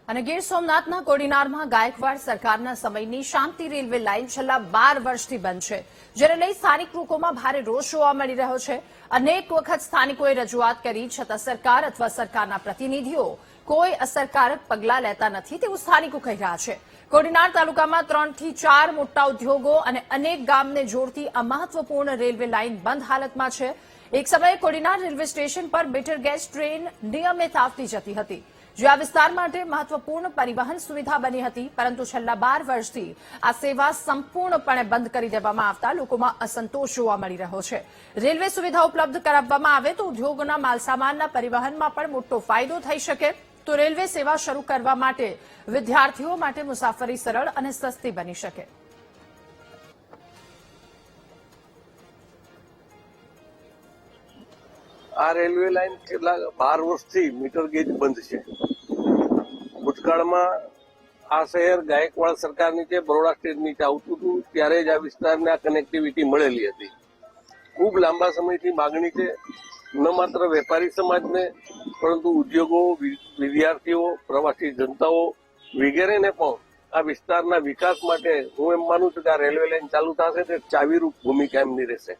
અને ગીર સોમનાથના કોડીનારમાં ગાયકવાડ સરકારના સમયની શાંતિ રેલવે લાઇન છેલ્લા 12 વર્ષથી બંધ છે, જેને લઈ સ્થાનિક લોકોમાં ભારે રોષ જોવા મળી રહ્યો છે। અનેક વખત સ્થાનિકોએ રજૂઆત કરી છતાં સરકાર અથવા સરકારના પ્રતિનિધિઓ કોઈ અસરકારક પગલાં લેતા નથી તેવું સ્થાનિકો કહી રહ્યા છે। કોડીનાર તાલુકામાં 3 થી 4 મોટા ઉદ્યોગો અને અનેક ગામને જોડતી આ મહત્વપૂર્ણ રેલવે લાઇન બંધ હાલતમાં છે। એક સમયે કોડીનાર રેલવે સ્ટેશન પર બેટર ગેસ ટ્રેન નિયમિત આવતી જતી હતી, જે આ વિસ્તાર માટે મહત્વપૂર્ણ પરિવહન સુવિધા બની હતી, પરંતુ છેલ્લા 12 વર્ષથી આ સેવા સંપૂર્ણપણે બંધ કરી દેવામાં આવતા લોકોમાં અસંતોષ જોવા મળી રહ્યો છે। રેલવે સુવિધા ઉપલબ્ધ કરાવવામાં આવે તો ઉદ્યોગોના માલસામાનના પરિવહનમાં પણ મોટો ફાયદો થઈ શકે, તો રેલવે સેવા શરૂ કરવા માટે વિદ્યાર્થીઓ માટે મુસાફરી સરળ અને સસ્તી બની શકે। આ રેલવે લાઇન કેટલા 12 વર્ષથી મીટર ગેજ બંધ છે। ભૂતકાળમાં આ શહેર ગાયકવાડ સરકાર નીચે બરોડા સ્ટેટ નીચે આવતું હતું ત્યારે જ આ વિસ્તારને આ કનેક્ટિવિટી મળેલી હતી। ખૂબ લાંબા સમયથી માગણી છે, ન માત્ર વેપારી સમાજને પરંતુ ઉદ્યોગો, વિદ્યાર્થીઓ, પ્રવાસી જનતાઓ વગેરેને પણ આ વિસ્તારના વિકાસ માટે હું એમ માનું છું કે આ રેલવે લાઇન ચાલુ થશે તે ચાવીરૂપ ભૂમિકા એમની રહેશે।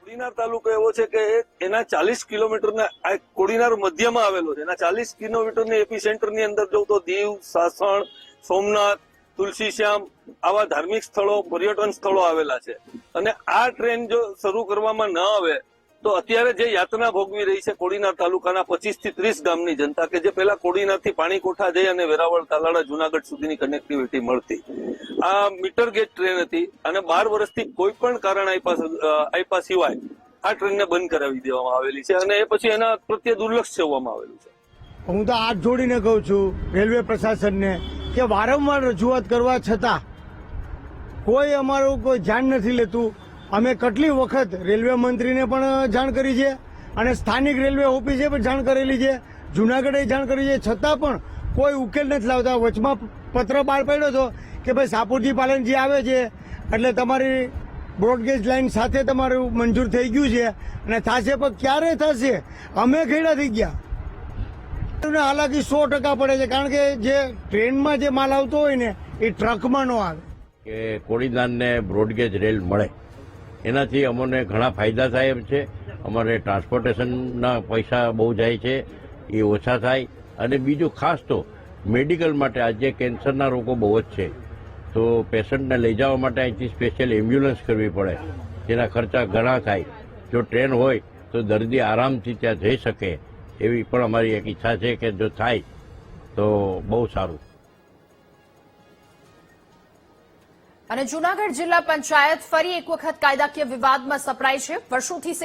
કોડીનાર તાલુકો એવો છે કે એના 40 કિલોમીટરના આ કોડીનાર મધ્યમાં આવેલો છે। એના 40 કિલોમીટરની એપી સેન્ટરની અંદર જો તો દીવ, સાસણ, સોમનાથ, તુલસીશ્યામ આવા ધાર્મિક સ્થળો, પર્યટન સ્થળો આવેલા છે। અને આ ટ્રેન જો શરૂ કરવામાં ન આવે તો અત્યારે જે યાતના ભોગવી રહી છે કોડીનાર તાલુકાના 25 થી 30 ગામની જનતા કે જે પેલા કોડીનારથી પાણીકોઠા જઈ અને વેરાવળ, તાલાળા, જુનાગઢ સુધીની કનેક્ટિવિટી મળતી, આ મીટર ગેજ ટ્રેન હતી અને 12 વર્ષથી કોઈ પણ કારણ આપ્યા સિવાય આ ટ્રેનને બંધ કરાવી દેવામાં આવેલી છે અને એ પછી એના પ્રત્યે દુર્લક્ષ સેવવામાં આવેલું છે। હું તો હાથ જોડીને કહું છું રેલવે પ્રશાસનને કે વારંવાર રજૂઆત કરવા છતાં કોઈ અમારું કોઈ ધ્યાન નથી લેતું। અમે કેટલી વખત રેલવે મંત્રીને પણ જાણ કરી છે અને સ્થાનિક રેલવે ઓફિસે પણ જાણ કરેલી છે, જુનાગઢે જાણ કરી છે, છતાં પણ કોઈ ઉકેલ નથી લાવતા। વચમાં પત્ર બહાર પડ્યો હતો કે ભાઈ સાપુરજી પાલનજી આવે છે એટલે તમારી બ્રોડગેજ લાઇન સાથે તમારું મંજૂર થઈ ગયું છે અને થશે, પણ ક્યારે થશે? અમે ખેડા થઈ ગયા। હાલાકી 100% પડે છે, કારણ કે જે ટ્રેનમાં જે માલ આવતો હોય ને એ ટ્રકમાં ન આવે। કે કોડીનારને બ્રોડગેજ રેલ મળે એનાથી અમને ઘણા ફાયદા થાય એમ છે। અમારે ટ્રાન્સપોર્ટેશનના પૈસા બહુ જાય છે, એ ઓછા થાય। અને બીજું ખાસ તો મેડિકલ માટે આજે કેન્સરના રોગો બહુ જ છે, તો પેશન્ટને લઈ જવા માટે અહીંથી સ્પેશિયલ એમ્બ્યુલન્સ કરવી પડે, જેના ખર્ચા ઘણા થાય। જો ટ્રેન હોય તો દર્દી આરામથી ત્યાં જઈ શકે, એવી પણ અમારી એક ઈચ્છા છે કે જો થાય તો બહુ સારું। અને જૂનાગઢ જિલ્લા પંચાયત ફરી એક વખત કાયદાકીય વિવાદમાં સપડાઈ છે। વર્ષોથી